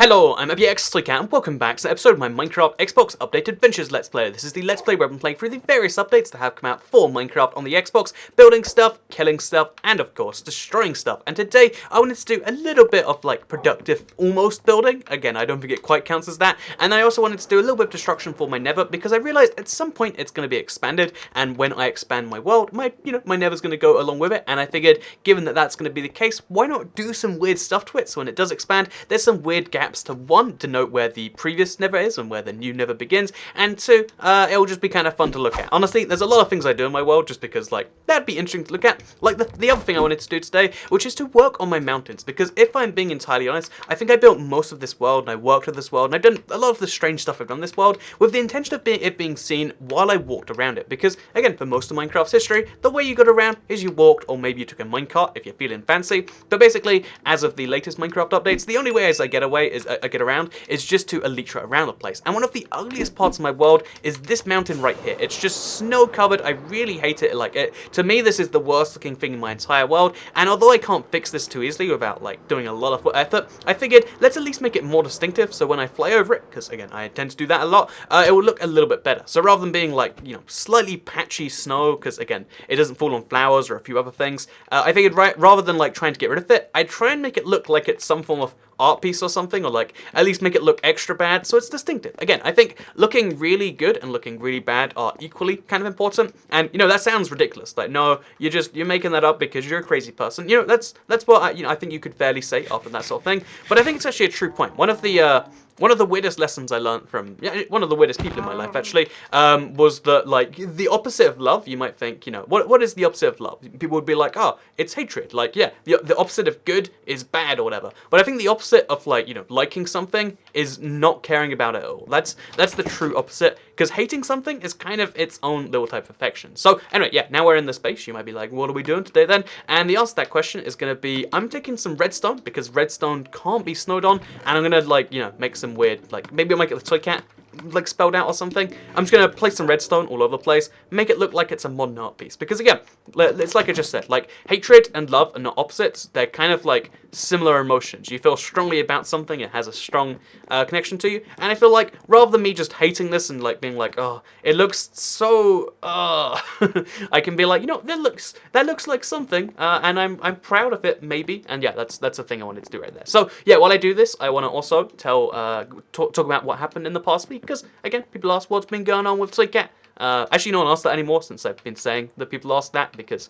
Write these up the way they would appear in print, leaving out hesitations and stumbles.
Hello, I'm ABXToyCat and welcome back to the episode of my Minecraft Xbox Update Adventures Let's Play. This is the Let's Play where I'm playing through the various updates that have come out for Minecraft on the Xbox, building stuff, killing stuff, and of course, destroying stuff. And today, I wanted to do a little bit of like productive, almost building. Again, I don't think it quite counts as that. And I also wanted to do a little bit of destruction for my nether because I realized at some point it's going to be expanded. And when I expand my world, my nether's going to go along with it. And I figured, given that that's going to be the case, why not do some weird stuff to it? So when it does expand, there's some weird gaps to one, denote where the previous nether is and where the new nether begins, and two, it'll just be kind of fun to look at. Honestly, there's a lot of things I do in my world just because, like, that'd be interesting to look at. Like, the other thing I wanted to do today, which is to work on my mountains, because if I'm being entirely honest, I think I built most of this world, and I worked with this world, and I've done a lot of the strange stuff I've done in this world, with the intention of it being seen while I walked around it, because, again, for most of Minecraft's history, the way you got around is you walked, or maybe you took a minecart if you're feeling fancy, but basically, as of the latest Minecraft updates, the only way as I get around is just to elytra around the place. And one of the ugliest parts of my world is this mountain right here. It's just snow covered. I really hate it. To me, this is the worst looking thing in my entire world. And although I can't fix this too easily without like doing a lot of effort, I figured let's at least make it more distinctive. So when I fly over it, because again, I tend to do that a lot, it will look a little bit better. So rather than being like, slightly patchy snow, because again, it doesn't fall on flowers or a few other things, I figured rather than like trying to get rid of it, I'd try and make it look like it's some form of art piece or something, or like at least make it look extra bad so it's distinctive. Again, I think looking really good and looking really bad are equally kind of important. And that sounds ridiculous. Like, no, you're making that up because you're a crazy person. That's what I think you could fairly say after that sort of thing. But I think it's actually a true point. One of the weirdest lessons I learned from one of the weirdest people in my life actually was that like the opposite of love. You might think, what is the opposite of love? People would be like, oh, it's hatred. Like, yeah, the opposite of good is bad or whatever. But I think the opposite of like liking something is not caring about it at all. That's the true opposite, because hating something is kind of its own little type of affection. So anyway, yeah, now we're in the space. You might be like, what are we doing today then? And the answer to that question is going to be, I'm taking some redstone because redstone can't be snowed on, and I'm gonna like make some weird, like maybe I'll make it the toy cat like spelled out or something. I'm just gonna place some redstone all over the place, make it look like it's a modern art piece, because again, it's like I just said, like hatred and love are not opposites. They're kind of like similar emotions. You feel strongly about something, it has a strong connection to you, and I feel like rather than me just hating this and like being like, oh, it looks so I can be like, that looks like something, and I'm proud of it maybe. And yeah, that's the thing I wanted to do right there. So yeah, while I do this, I want to also talk about what happened in the past week, because again, people ask what's been going on with Toycat. Actually, no one asked that anymore since I've been saying that people ask that, because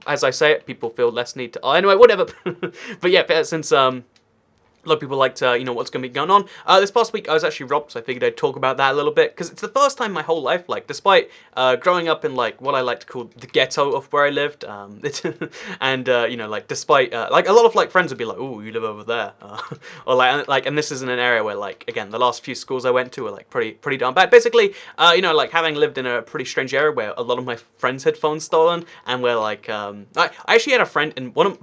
as I say it, people feel less need to. Oh, anyway, whatever. But yeah, since a lot of people like to, what's going to be going on. This past week, I was actually robbed, so I figured I'd talk about that a little bit, because it's the first time in my whole life, like, despite growing up in, like, what I like to call the ghetto of where I lived, and, like, despite, like, a lot of, like, friends would be like, ooh, you live over there, or, like, and this is in an area where, like, again, the last few schools I went to were, like, pretty darn bad. Basically, like, having lived in a pretty strange area where a lot of my friends had phones stolen, and where, like, I actually had a friend,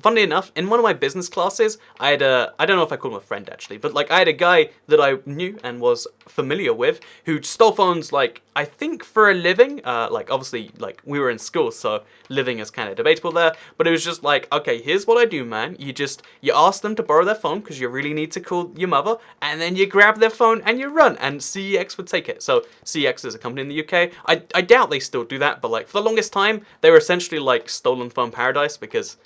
funnily enough, in one of my business classes, I had I don't know if I called him a friend actually, but like I had a guy that I knew and was familiar with who stole phones, like I think for a living. Like obviously, like we were in school, so living is kind of debatable there. But it was just like, okay, here's what I do, man. You ask them to borrow their phone because you really need to call your mother, and then you grab their phone and you run, and CEX would take it. So CEX is a company in the UK. I doubt they still do that, but like for the longest time, they were essentially like stolen phone paradise, because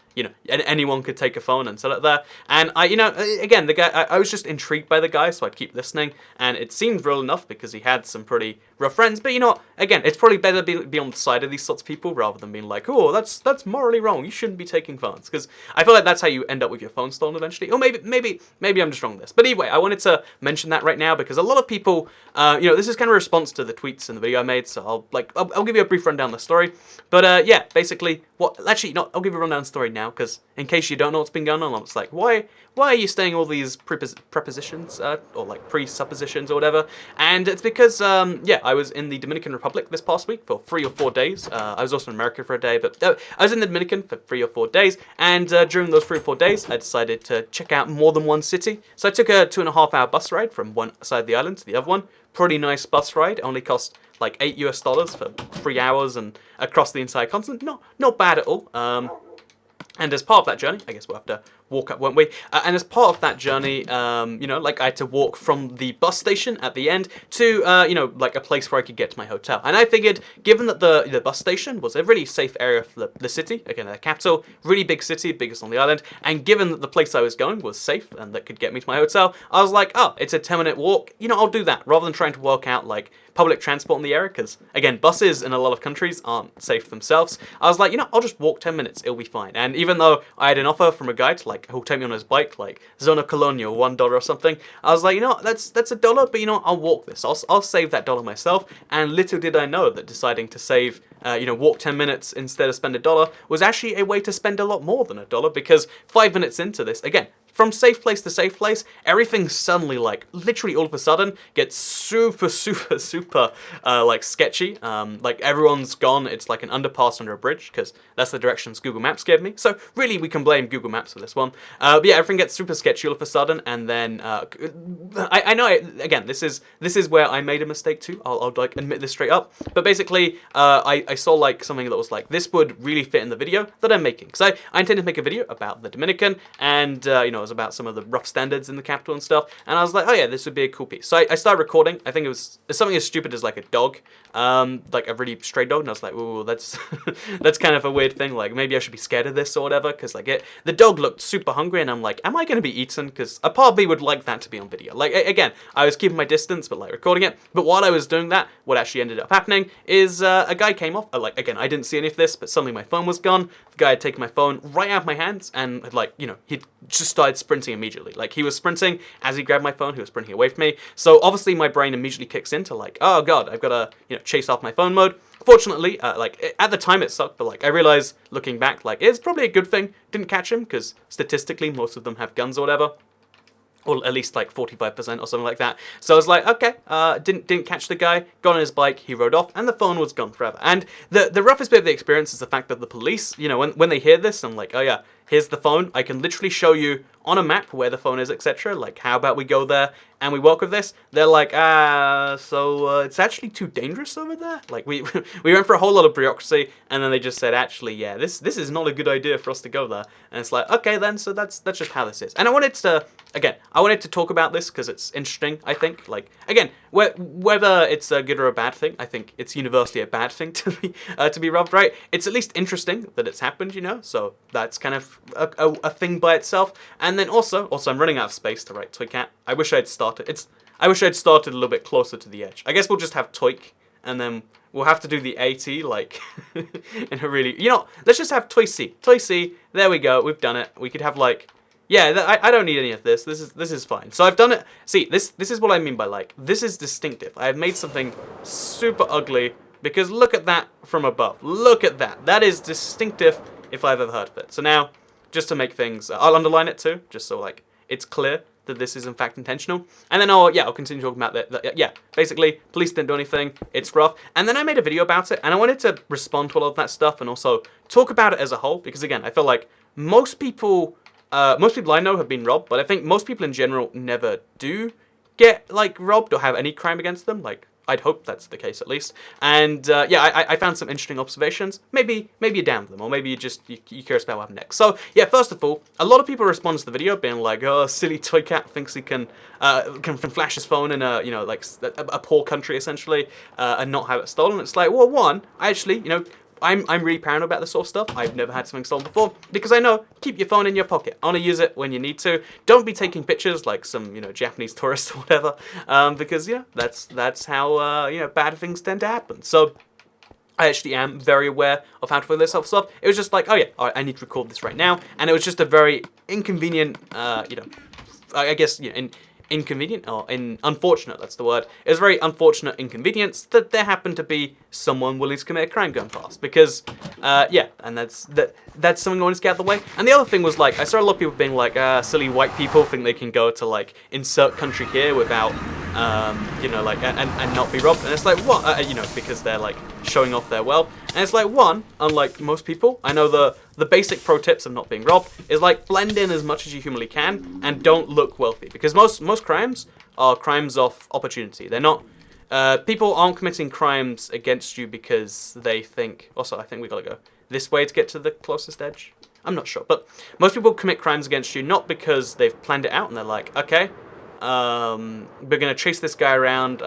anyone could take a phone and sell it there. And again, the guy, I was just intrigued by the guy, so I'd keep listening. And it seemed real enough because he had some pretty rough friends. But again, it's probably better to be on the side of these sorts of people rather than being like, oh, that's morally wrong. You shouldn't be taking phones, because I feel like that's how you end up with your phone stolen eventually. Or maybe I'm just wrong on this. But anyway, I wanted to mention that right now because a lot of people, this is kind of a response to the tweets and the video I made. So I'll give you a brief rundown of the story. But yeah, basically, I'll give you a rundown of the story now, because in case you don't know what's been going on, it's like, why are you saying all these prepositions, or like presuppositions or whatever? And it's because, I was in the Dominican Republic this past week for 3 or 4 days. I was also in America for a day, but I was in the Dominican for 3 or 4 days, and during those 3 or 4 days, I decided to check out more than one city. So I took a 2.5-hour bus ride from one side of the island to the other one. Pretty nice bus ride. It only cost like $8 for 3 hours and across the entire continent. Not bad at all. And as part of that journey, I guess we'll have to walk up, weren't we? And as part of that journey, you know, like I had to walk from the bus station at the end to, you know, like a place where I could get to my hotel. And I figured, given that the bus station was a really safe area for the city, again, the capital, really big city, biggest on the island, and given that the place I was going was safe and that could get me to my hotel, I was like, oh, it's a 10-minute walk, you know, I'll do that, rather than trying to work out, like, public transport in the area, because, again, buses in a lot of countries aren't safe themselves. I was like, you know, I'll just walk 10 minutes, it'll be fine. And even though I had an offer from a guy to, like, who'll take me on his bike, like, Zona Colonial, $1 or something, I was like, you know, that's $1, but, you know, I'll walk this. I'll save that dollar myself. And little did I know that deciding to save, you know, walk 10 minutes instead of spend $1 was actually a way to spend a lot more than $1, because 5 minutes into this, again, from safe place to safe place, everything suddenly, like, literally all of a sudden gets super, like, sketchy. Like, everyone's gone. It's like an underpass under a bridge, because that's the directions Google Maps gave me. So, really, we can blame Google Maps for this one. But yeah, everything gets super sketchy all of a sudden, and then, I know, again, this is where I made a mistake too. I'll like, admit this straight up. But basically, I saw, like, something that was like, this would really fit in the video that I'm making. So, I intended to make a video about the Dominican, and, you know, about some of the rough standards in the capital and stuff, and I was like, oh yeah, this would be a cool piece. So I started recording. I think it was something as stupid as like a dog, like a really stray dog, and I was like, ooh, that's that's kind of a weird thing, like maybe I should be scared of this or whatever, because like the dog looked super hungry, and I'm like, am I going to be eaten? Because I probably would like that to be on video. Like, again, I was keeping my distance, but like recording it, but while I was doing that, what actually ended up happening is a guy came off, like, again, I didn't see any of this, but suddenly my phone was gone. The guy had taken my phone right out of my hands, and had, like, you know, he'd just started sprinting immediately. Like, he was sprinting as he grabbed my phone, he was sprinting away from me. So obviously my brain immediately kicks into like, oh god, I've got to, you know, chase off my phone mode. Fortunately, like, at the time it sucked, but like, I realized looking back, like, it's probably a good thing didn't catch him, because statistically most of them have guns or whatever. Or at least like 45% or something like that. So I was like, okay, didn't catch the guy, got on his bike, he rode off, and the phone was gone forever. And the roughest bit of the experience is the fact that the police, you know, when they hear this, I'm like, oh yeah, here's the phone. I can literally show you on a map where the phone is, etc. Like, how about we go there and we work with this? They're like, so it's actually too dangerous over there? Like, we went for a whole lot of bureaucracy, and then they just said, actually, yeah, this is not a good idea for us to go there. And it's like, okay then, so that's just how this is. And I wanted to talk about this because it's interesting, I think. Like, again, whether it's a good or a bad thing, I think it's universally a bad thing to be robbed, right? It's at least interesting that it's happened, you know? So that's kind of a thing by itself. And then also I'm running out of space to write Toycat. I wish I'd started a little bit closer to the edge. I guess we'll just have Toik, and then we'll have to do the AT, like, in a really, you know, let's just have Toy C. Toy C, there we go, we've done it. We could have, like, yeah, I don't need any of this. This is fine. So I've done it. See, this is what I mean by, like, this is distinctive. I have made something super ugly, because look at that from above. Look at that. That is distinctive if I've ever heard of it. So now, just to make things, I'll underline it too, just so, like, it's clear that this is in fact intentional. And then I'll continue talking about that. Yeah, basically, police didn't do anything, it's rough. And then I made a video about it, and I wanted to respond to all of that stuff, and also talk about it as a whole, because again, I feel like most people I know have been robbed, but I think most people in general never do get, like, robbed or have any crime against them. Like, I'd hope that's the case at least. And yeah, I found some interesting observations. Maybe you damned them, or maybe you curious about what happened next. So yeah, first of all, a lot of people respond to the video being like, "Oh, silly Toycat thinks he can flash his phone in a, you know, like a poor country essentially, and not have it stolen." It's like, well, one, I actually, you know, I'm really paranoid about this sort of stuff. I've never had something stolen before, because I know, keep your phone in your pocket. Only use it when you need to. Don't be taking pictures like some, you know, Japanese tourist or whatever, because, yeah, that's how, you know, bad things tend to happen. So I actually am very aware of how to do this sort of stuff. It was just like, oh yeah, all right, I need to record this right now. And it was just a very inconvenient, you know, I guess, you know, inconvenient, or unfortunate, that's the word. It was a very unfortunate inconvenience that there happened to be someone willing to commit a crime going past, because yeah, and that's something I wanted to get out of the way. And the other thing was, like, I saw a lot of people being like, silly white people think they can go to, like, insert country here without you know, like, and not be robbed. And it's like, what? You know, because they're, like, showing off their wealth. And it's like, one, unlike most people, I know the basic pro tips of not being robbed is, like, blend in as much as you humanly can and don't look wealthy, because most crimes are crimes of opportunity. They're not, people aren't committing crimes against you because they think, also, I think we gotta go this way to get to the closest edge. I'm not sure. But most people commit crimes against you not because they've planned it out and they're like, okay, we're going to chase this guy around,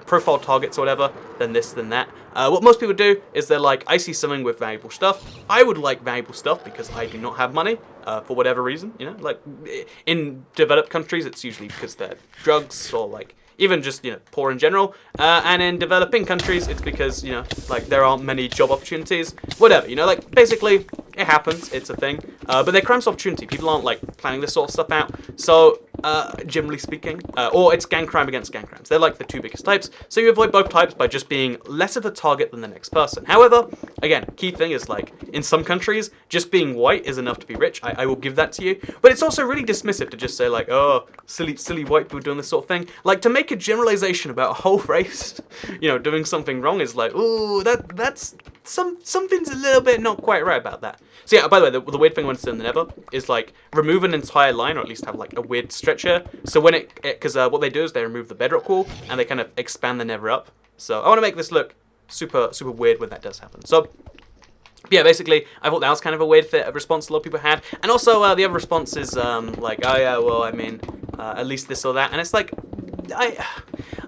profile targets or whatever, then this, then that. What most people do is they're like, I see something with valuable stuff. I would like valuable stuff because I do not have money for whatever reason. Like in developed countries, it's usually because they're drugs or like even just, poor in general. And in developing countries, it's because, like there aren't many job opportunities, whatever, like basically it happens, it's a thing. But they're crimes of opportunity. People aren't like planning this sort of stuff out. So, generally speaking, or it's gang crime against gang crimes. They're like the two biggest types. So you avoid both types by just being less of a target than the next person. However, again, key thing is like in some countries, just being white is enough to be rich. I will give that to you. But it's also really dismissive to just say like, oh, silly white people doing this sort of thing. Like to make a generalization about a whole race, doing something wrong is like, ooh, that's something's a little bit not quite right about that. So yeah, by the way, the weird thing when it's in the Nether is like remove an entire line, or at least have like a weird stretcher. So when because what they do is they remove the bedrock wall and they kind of expand the Nether up. So I want to make this look super weird when that does happen. So yeah, basically, I thought that was kind of a weird response a lot of people had. And also, the other response is like, oh yeah, well, I mean, at least this or that. And it's like,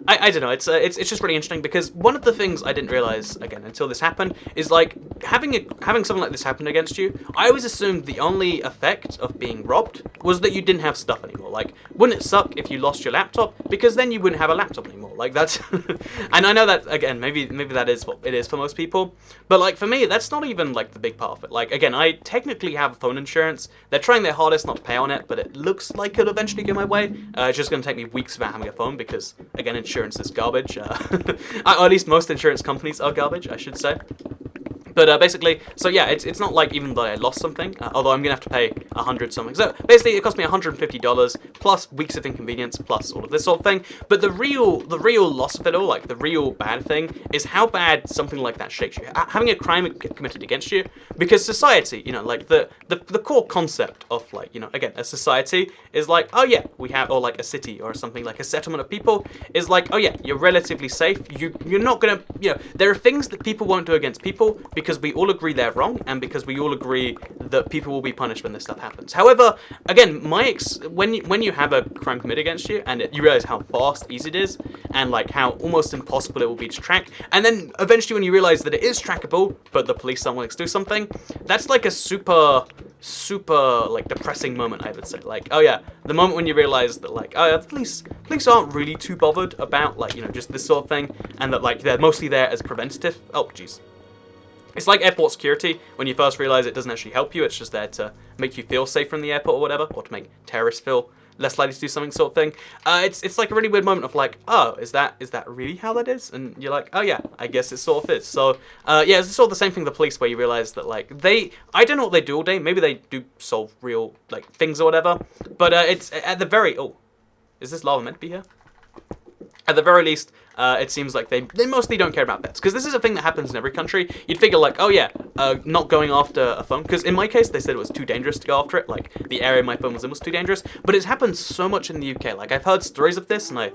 I don't know. It's just really interesting because one of the things I didn't realize again until this happened is like having something like this happen against you. I always assumed the only effect of being robbed was that you didn't have stuff anymore. Like, wouldn't it suck if you lost your laptop? Because then you wouldn't have a laptop anymore. Like that's, and I know that again, maybe that is what it is for most people. But like for me, that's not even like the big part of it. Like again, I technically have phone insurance. They're trying their hardest not to pay on it, but it looks like it'll eventually go my way. It's just going to take me weeks without having a phone because again, insurance is garbage. Or at least most insurance companies are garbage, I should say. But basically, so yeah, it's not like even though I lost something, although I'm going to have to pay 100 something. So basically, it cost me $150 plus weeks of inconvenience plus all of this sort of thing. But the real loss of it all, like the real bad thing, is how bad something like that shakes you. Having a crime committed against you, because society, like the core concept of like, again, a society is like, oh yeah, we have, or like a city or something like a settlement of people is like, oh yeah, you're relatively safe. You're not gonna, there are things that people won't do against people because we all agree they're wrong and because we all agree that people will be punished when this stuff happens. However, again, when you have a crime committed against you and you realize how fast, easy it is and like how almost impossible it will be to track, and then eventually when you realize that it is trackable but the police aren't willing to do something, that's like a super like depressing moment, I would say. Like, oh yeah, the moment when you realize that like, oh yeah, the police aren't really too bothered about like, just this sort of thing, and that like they're mostly there as preventative. Oh jeez. It's like airport security, when you first realize it doesn't actually help you, it's just there to make you feel safer in the airport or whatever, or to make terrorists feel less likely to do something sort of thing. It's like a really weird moment of like, oh, is that really how that is? And you're like, oh yeah, I guess it sort of is. So yeah, it's sort of the same thing with the police, where you realize that like I don't know what they do all day. Maybe they do solve real like things or whatever. But it's at the very, oh, is this lava meant to be here? At the very least, it seems like they mostly don't care about pets. Because this is a thing that happens in every country. You'd figure like, oh yeah, not going after a phone. Because in my case, they said it was too dangerous to go after it. Like, the area my phone was in was too dangerous. But it's happened so much in the UK. Like, I've heard stories of this, and I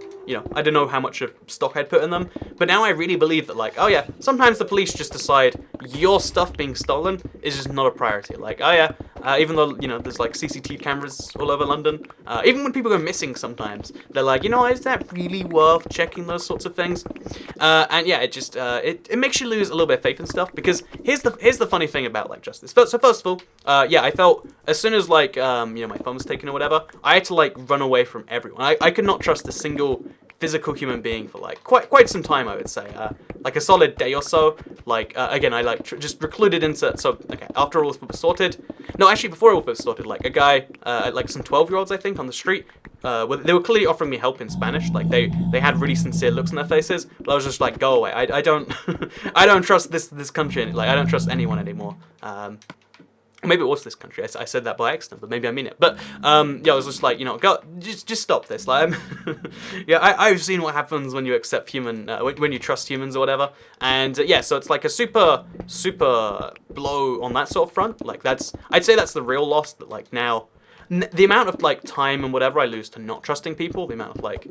don't know how much of stock I'd put in them. But now I really believe that, like, oh yeah, sometimes the police just decide your stuff being stolen is just not a priority. Like, oh yeah, even though, there's like CCTV cameras all over London. Even when people go missing sometimes, they're like, is that really worth checking those sorts of things? And yeah, it just it makes you lose a little bit of faith in stuff, because here's the funny thing about like justice. So first of all, yeah, I felt as soon as like my phone was taken or whatever, I had to like run away from everyone. I could not trust a single physical human being for like quite some time, I would say, like a solid day or so. Like again, I like just recluded into, so okay, after all was sorted, no, actually before all was sorted, like a guy, like some 12-year-olds I think on the street, they were clearly offering me help in Spanish. Like they had really sincere looks on their faces, but I was just like, go away. I don't I don't trust this country. Like I don't trust anyone anymore. Maybe it was this country. I said that by accident, but maybe I mean it. But yeah, I was just like, go, just stop this. Like, yeah, I've seen what happens when you accept when you trust humans or whatever. And yeah, so it's like a super blow on that sort of front. Like I'd say that's the real loss. That like now, the amount of like time and whatever I lose to not trusting people, the amount of like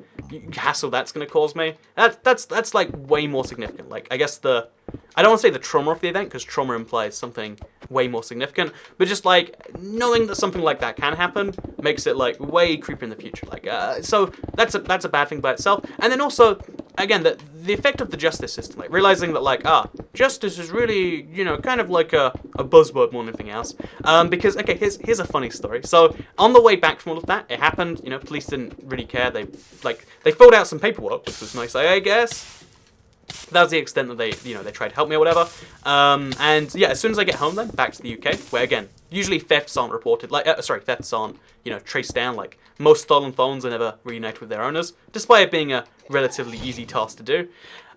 hassle that's gonna cause me, that's like way more significant. Like I guess I don't want to say the trauma of the event, because trauma implies something way more significant. But just like knowing that something like that can happen makes it like way creepier in the future. Like so that's a bad thing by itself. And then also again the effect of the justice system, like realizing that like justice is really, you know, kind of like a buzzword more than anything else. Because okay, here's a funny story. So on the way back from all of that, it happened. You know, police didn't really care. They filled out some paperwork, which was nice, I guess. That was the extent that they tried to help me or whatever. And yeah, as soon as I get home then, back to the UK, where again, usually thefts aren't reported, like, thefts aren't, you know, traced down, like, most stolen phones are never reunited with their owners, despite it being a relatively easy task to do.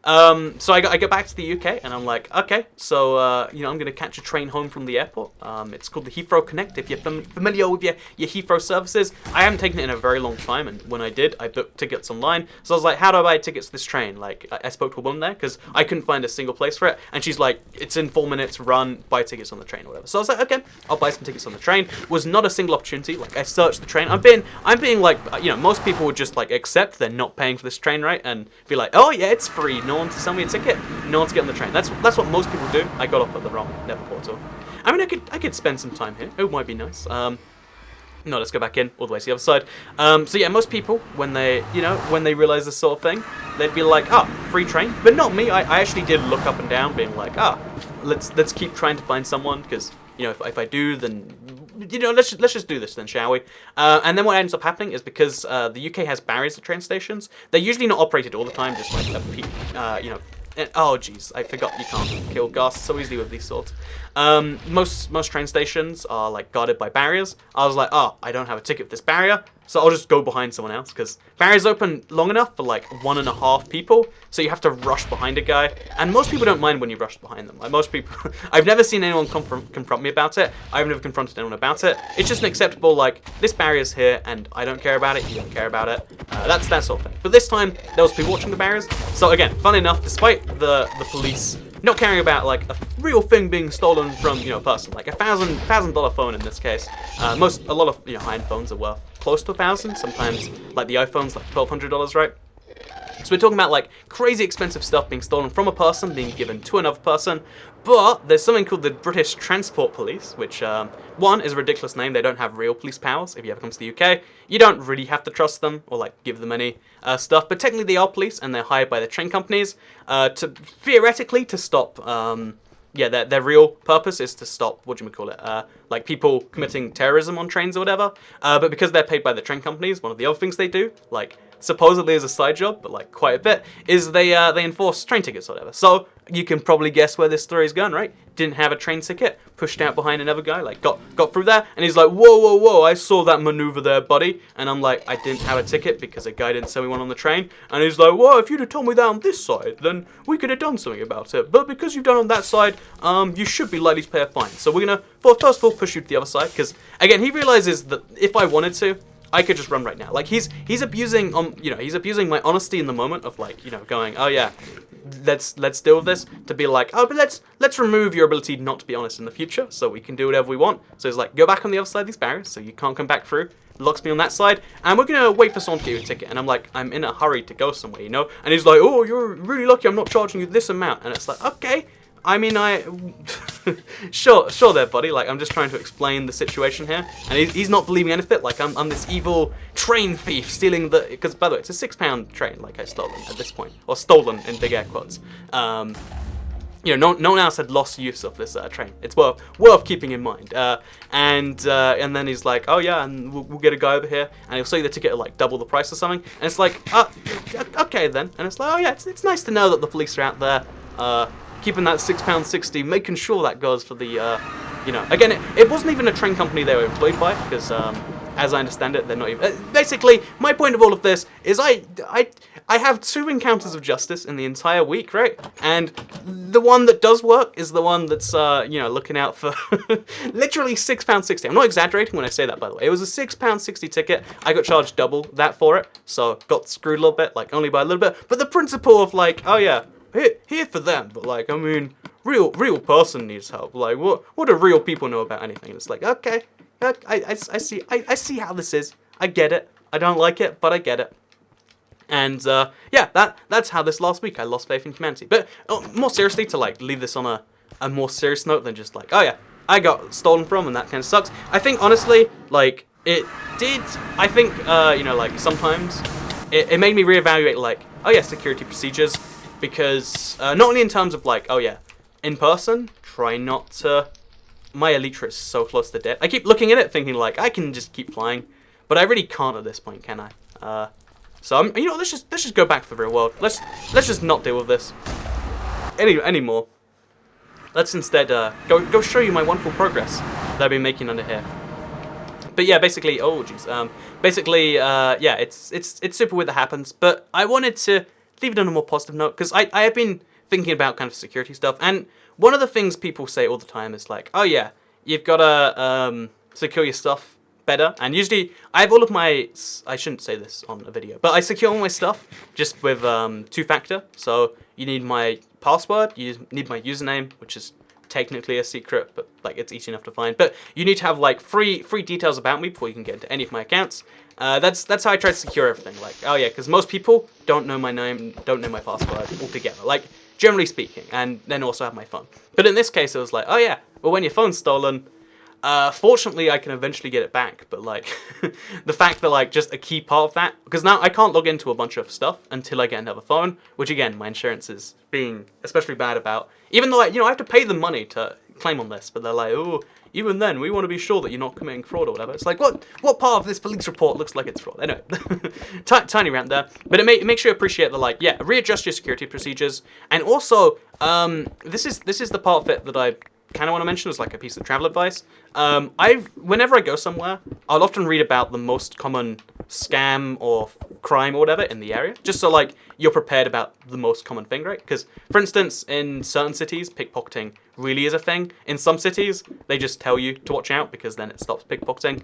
So I get back to the UK, and I'm like, okay, so, you know, I'm going to catch a train home from the airport. It's called the Heathrow Connect, if you're familiar with your Heathrow services. I haven't taken it in a very long time, and when I did, I booked tickets online. So I was like, how do I buy tickets to this train? Like, I spoke to a woman there, because I couldn't find a single place for it, and she's like, it's in 4 minutes, run, buy tickets on the train, or whatever. So I was like, okay, I'll buy some tickets on the train. Was not a single opportunity. Like, I searched the train. I'm being like, you know, most people would just, like, accept they're not paying for this train, right? And be like, oh, yeah, it's free. No one to sell me a ticket. No one to get on the train. That's what most people do. I got off at the wrong nether portal. I mean, I could spend some time here. It might be nice. No, let's go back in all the way to the other side. So yeah, most people when they realize this sort of thing, they'd be like, free train. But not me. I actually did look up and down, being like, let's keep trying to find someone, because you know if I do, then you know let's just do this then, shall we? And then what ends up happening is, because the UK has barriers at train stations, they're usually not operated all the time, just like a peak, you know. Oh jeez, I forgot you can't kill ghasts so easily with these swords. Most train stations are like guarded by barriers. I was like, I don't have a ticket for this barrier, so I'll just go behind someone else, because barriers open long enough for like 1.5 people, so you have to rush behind a guy. And most people don't mind when you rush behind them. Like most people, I've never seen anyone confront me about it. I've never confronted anyone about it. It's just an acceptable, like, this barrier's here and I don't care about it, you don't care about it. That's that sort of thing. But this time there was people watching the barriers. So again, fun enough, despite the police not caring about like a real thing being stolen from, you know, a person, like $1,000 phone in this case. A lot of, you know, high-end phones are worth close to 1,000. Sometimes like the iPhone's like $1,200, right? So we're talking about like crazy expensive stuff being stolen from a person, being given to another person. But there's something called the British Transport Police, which, one, is a ridiculous name. They don't have real police powers. If you ever come to the UK, you don't really have to trust them or, like, give them any stuff. But technically they are police, and they're hired by the train companies theoretically to stop, their real purpose is to stop, like, people committing terrorism on trains or whatever. But because they're paid by the train companies, one of the other things they do, like, supposedly as a side job, but like quite a bit, is they enforce train tickets or whatever. So you can probably guess where this story is going, right? Didn't have a train ticket, pushed out behind another guy, like got through there, and he's like, whoa, I saw that maneuver there, buddy. And I'm like, I didn't have a ticket because a guy didn't sell me one on the train. And he's like, well, if you'd have told me that on this side, then we could have done something about it. But because you've done on that side, you should be likely to pay a fine. So we're gonna, first of all, push you to the other side, because again, he realizes that if I wanted to, I could just run right now. Like he's abusing he's abusing my honesty in the moment of, like, you know, going, oh yeah, let's deal with this, to be like, oh, but let's remove your ability not to be honest in the future, so we can do whatever we want. So he's like, go back on the other side of these barriers, so you can't come back through. Locks me on that side, and we're gonna wait for someone to get you a ticket. And I'm like, I'm in a hurry to go somewhere, you know. And he's like, oh, you're really lucky I'm not charging you this amount. And it's like, okay. I mean, sure there, buddy. Like, I'm just trying to explain the situation here, and he's not believing anything. Like, I'm this evil train thief stealing because, by the way, it's a £6 train. Like, I stole them at this point, or stolen in big air quotes. You know, no one else had lost use of this train. It's worth keeping in mind. And then he's like, oh yeah, and we'll get a guy over here, and he'll sell you the ticket at like double the price or something. And it's like, okay then. And it's like, oh yeah, it's nice to know that the police are out there. Keeping that £6.60, making sure that goes for the, you know, again, it wasn't even a train company they were employed by, because, as I understand it, they're not even, basically, my point of all of this is I have 2 encounters of justice in the entire week, right? And the one that does work is the one that's, you know, looking out for literally £6.60. I'm not exaggerating when I say that, by the way. It was a £6.60 ticket. I got charged double that for it, so got screwed a little bit, like, only by a little bit. But the principle of, like, oh yeah, here for them, but like, I mean, real person needs help. Like, what do real people know about anything? It's like, okay, I see how this is. I get it. I don't like it, but I get it. And yeah, that's how this last week I lost faith in humanity. But more seriously, to like leave this on a more serious note than just like, oh yeah, I got stolen from, and that kind of sucks. I think honestly, like it did. I think you know, like sometimes it made me reevaluate like, oh yeah, security procedures, because not only in terms of like, oh yeah, in person, try not to. My elytra is so close to death. I keep looking at it, thinking like I can just keep flying, but I really can't at this point, can I? So you know, let's just go back to the real world. Let's just not deal with this anymore. Let's instead go show you my wonderful progress that I've been making under here. But yeah, basically, oh jeez, basically, yeah, it's super weird that happens. But I wanted to leave it on a more positive note because I have been thinking about kind of security stuff, and one of the things people say all the time is like, oh yeah, you've got to secure your stuff better. And usually, I have all of my, I shouldn't say this on a video, but I secure all my stuff just with two-factor. So you need my password, you need my username, which is technically a secret, but like it's easy enough to find. But you need to have like free details about me before you can get into any of my accounts. That's how I try to secure everything. Like, oh yeah, because most people don't know my name, don't know my password altogether. Like, generally speaking, and then also have my phone. But in this case, it was like, oh yeah, well when your phone's stolen, fortunately I can eventually get it back. But like, the fact that like just a key part of that, because now I can't log into a bunch of stuff until I get another phone, which again, my insurance is being especially bad about. Even though, you know, I have to pay them money to claim on this, but they're like, oh, even then, we want to be sure that you're not committing fraud or whatever. It's like, what part of this police report looks like it's fraud? Anyway, tiny rant there. But it makes you appreciate the, like, yeah, readjust your security procedures. And also, this is the part of it that I kind of want to mention as like a piece of travel advice. Whenever I go somewhere, I'll often read about the most common scam or crime or whatever in the area, just so like you're prepared about the most common thing, right? Because for instance, in certain cities, pickpocketing really is a thing. In some cities, they just tell you to watch out because then it stops pickpocketing.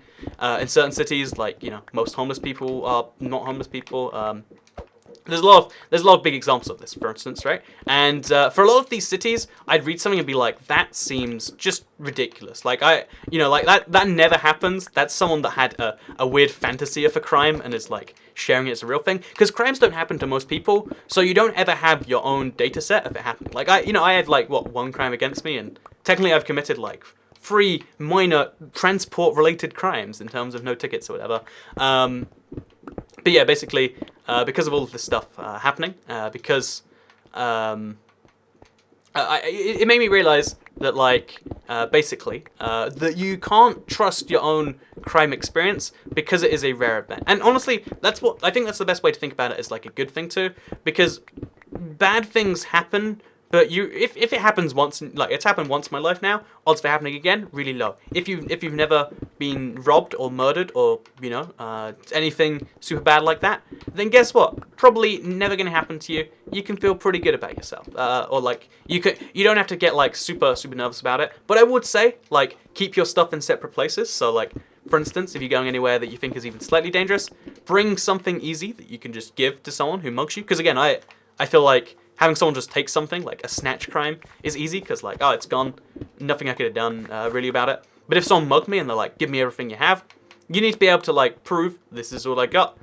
In certain cities, like, you know, most homeless people are not homeless people. There's a lot of big examples of this, for instance, right? And for a lot of these cities, I'd read something and be like, that seems just ridiculous. Like, like that never happens. That's someone that had a weird fantasy of a crime and is like sharing it as a real thing. Because crimes don't happen to most people, so you don't ever have your own data set of it happening. Like, I had like, one crime against me, and technically I've committed like 3 minor transport-related crimes in terms of no tickets or whatever. But yeah, basically, because of all of this stuff happening, because it made me realize that, like, basically, that you can't trust your own crime experience because it is a rare event. And honestly, I think that's the best way to think about it, is like a good thing too, because bad things happen. But if it happens once, like it's happened once in my life now, odds of it happening again really low. If you've never been robbed or murdered or anything super bad like that, then guess what? Probably never gonna happen to you. You can feel pretty good about yourself, or like you don't have to get like super nervous about it. But I would say like keep your stuff in separate places. So like for instance, if you're going anywhere that you think is even slightly dangerous, bring something easy that you can just give to someone who mugs you. Because again, I feel like having someone just take something, like a snatch crime, is easy because, like, oh, it's gone. Nothing I could have done really about it. But if someone mugged me and they're like, give me everything you have, you need to be able to, like, prove this is all I got.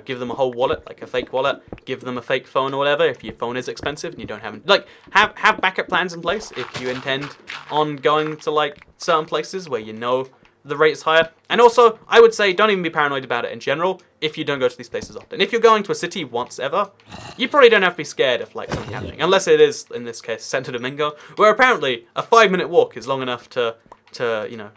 Give them a whole wallet, like a fake wallet. Give them a fake phone or whatever if your phone is expensive and you don't have... Like, have backup plans in place if you intend on going to, like, certain places where you know the rate is higher. And also, I would say don't even be paranoid about it in general if you don't go to these places often. If you're going to a city once ever, you probably don't have to be scared of like something happening. Unless it is, in this case, Santo Domingo, where apparently a 5-minute walk is long enough to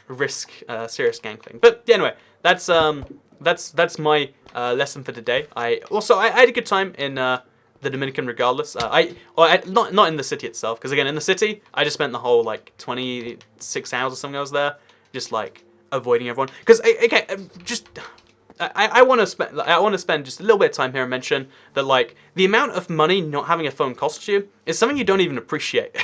risk a serious gang thing. But anyway, that's my lesson for today. I had a good time in the Dominican regardless. Not in the city itself, because again, in the city, I just spent the whole like 26 hours or something I was there, just like avoiding everyone. Because I want to spend just a little bit of time here and mention that like the amount of money not having a phone costs you is something you don't even appreciate.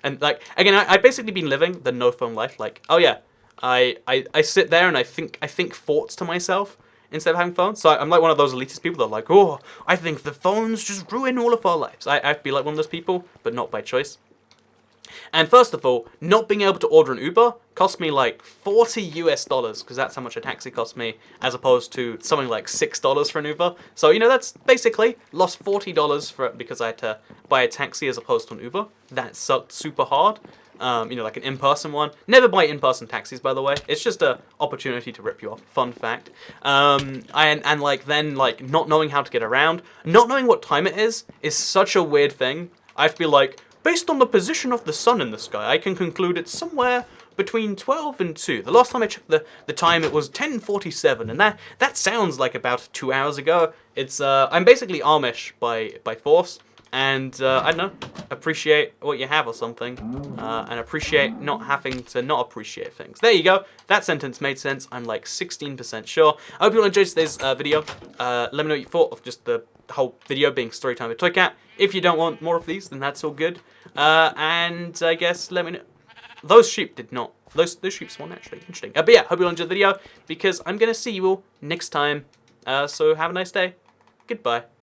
And like again, I basically been living the no phone life. Like, oh yeah, I sit there and I think thoughts to myself instead of having phones. So I'm like one of those elitist people that are like, oh, I think the phones just ruin all of our lives. I have to be like one of those people, but not by choice. And first of all, not being able to order an Uber cost me like $40 because that's how much a taxi cost me, as opposed to something like $6 for an Uber. So that's basically lost $40 for it because I had to buy a taxi as opposed to an Uber. That sucked super hard. You know, like an in-person one. Never buy in-person taxis, by the way. It's just a opportunity to rip you off. Fun fact. And like then like not knowing how to get around, not knowing what time it is such a weird thing. I have to be like, based on the position of the sun in the sky, I can conclude it's somewhere between 12 and 2. The last time I checked the time, it was 10:47, and that sounds like about 2 hours ago. It's I'm basically Amish by force, and I don't know, appreciate what you have or something, and appreciate not having to not appreciate things. There you go. That sentence made sense. I'm like 16% sure. I hope you all enjoyed today's video. Let me know what you thought of just the whole video being Storytime with Toycat. If you don't want more of these, then that's all good. And I guess let me know. Those sheep did not. Those sheep spawned actually. Interesting. But yeah, hope you all enjoyed the video because I'm gonna see you all next time. So have a nice day. Goodbye.